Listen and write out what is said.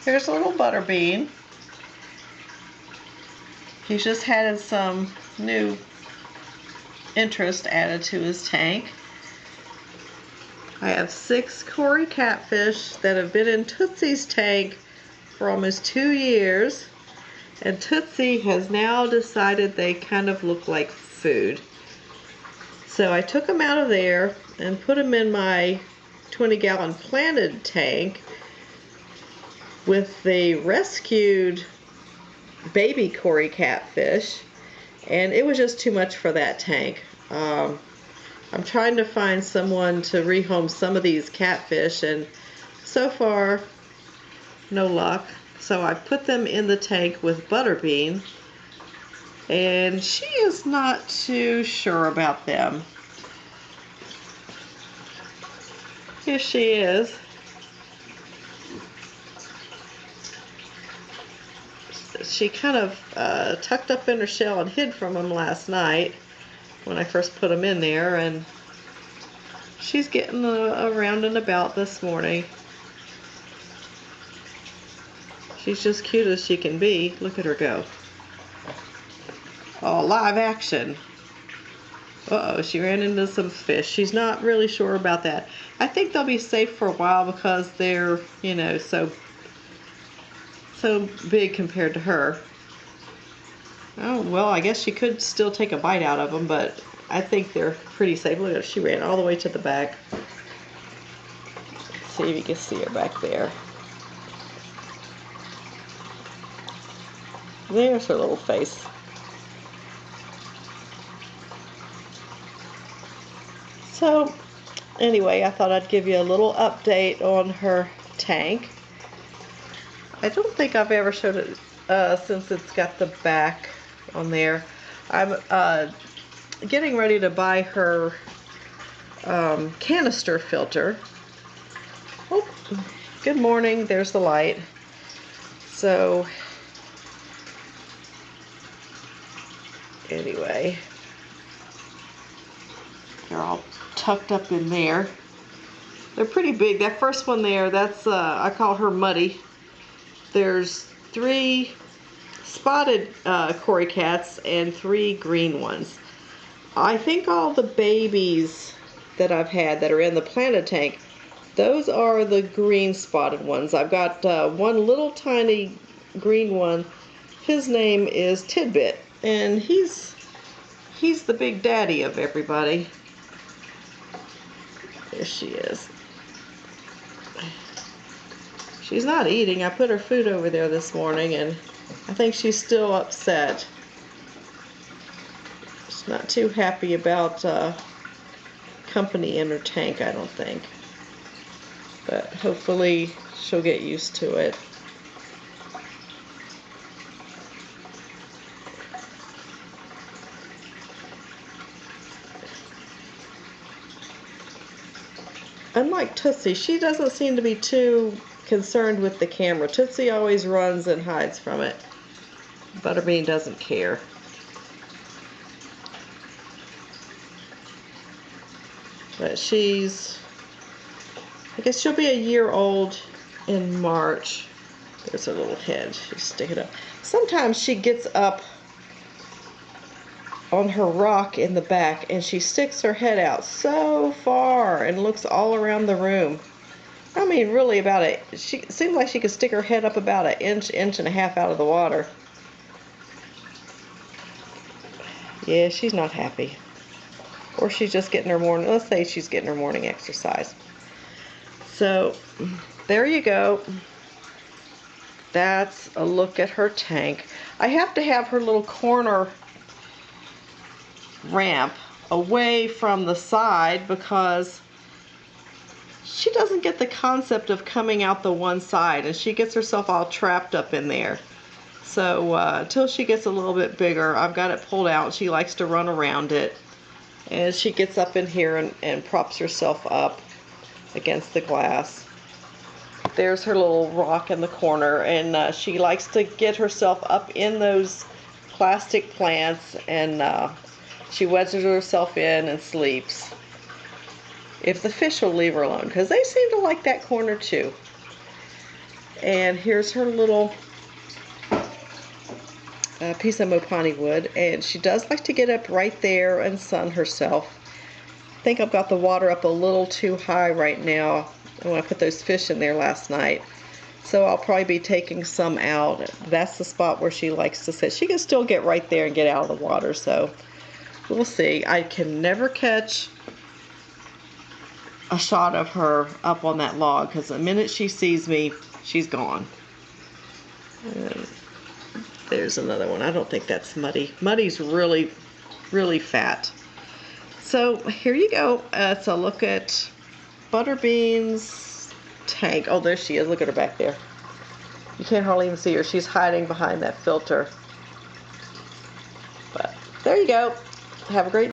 Here's a little Butterbean. He's just had some new interest added to his tank. I have 6 Cory Catfish that have been in Tootsie's tank for almost 2 years. And Tootsie has now decided they kind of look like food. So I took them out of there and put them in my 20-gallon planted tank with the rescued baby Cory Catfish, and it was just too much for that tank. I'm trying to find someone to rehome some of these catfish, and so far no luck. So I put them in the tank with Butterbean, and she is not too sure about them. Here she is. She kind of tucked up in her shell and hid from them last night when I first put them in there, and she's getting around and about this morning. She's just cute as she can be. Look at her go. Oh, live action. Uh-oh, she ran into some fish. She's not really sure about that. I think they'll be safe for a while because they're, you know, so big compared to her. Oh, well, I guess she could still take a bite out of them, but I think they're pretty safe. Look at her, she ran all the way to the back. Let's see if you can see her back there. There's her little face. So, anyway, I thought I'd give you a little update on her tank. I don't think I've ever showed it since it's got the back on there. I'm getting ready to buy her canister filter. Oh, good morning. There's the light. So, anyway, they're all tucked up in there. They're pretty big. That first one there, that's I call her Muddy. There's 3 spotted Cory cats and 3 green ones. I think all the babies that I've had that are in the planted tank, those are the green spotted ones. I've got one little tiny green one. His name is Tidbit, and he's the big daddy of everybody. There she is. She's not eating. I put her food over there this morning, and I think she's still upset. She's not too happy about company in her tank, I don't think. But hopefully she'll get used to it. Unlike Tootsie, she doesn't seem to be too concerned with the camera. Tootsie always runs and hides from it. Butterbean doesn't care. But she's, I guess she'll be a year old in March. There's her little head. She's sticking up. Sometimes she gets up on her rock in the back and she sticks her head out so far and looks all around the room. I mean, really about it. She seems like she could stick her head up about an inch and a half out of the water. Yeah, she's not happy. Or she's just getting her morning, let's say she's getting her morning exercise. So, there you go. That's a look at her tank. I have to have her little corner ramp away from the side because she doesn't get the concept of coming out the one side, and she gets herself all trapped up in there. So until she gets a little bit bigger, I've got it pulled out. She likes to run around it, and she gets up in here and props herself up against the glass. There's her little rock in the corner, and she likes to get herself up in those plastic plants, and she wedges herself in and sleeps. If the fish will leave her alone, because they seem to like that corner too. And here's her little piece of mopani wood, and she does like to get up right there and sun herself. I think I've got the water up a little too high right now when I put those fish in there last night. So I'll probably be taking some out. That's the spot where she likes to sit. She can still get right there and get out of the water, so we'll see. I can never catch a shot of her up on that log because the minute she sees me, she's gone. And there's another one. I don't think that's Muddy. Muddy's really, really fat. So here you go. It's a look at Butterbean's tank. Oh, there she is. Look at her back there. You can't hardly even see her. She's hiding behind that filter. But there you go. Have a great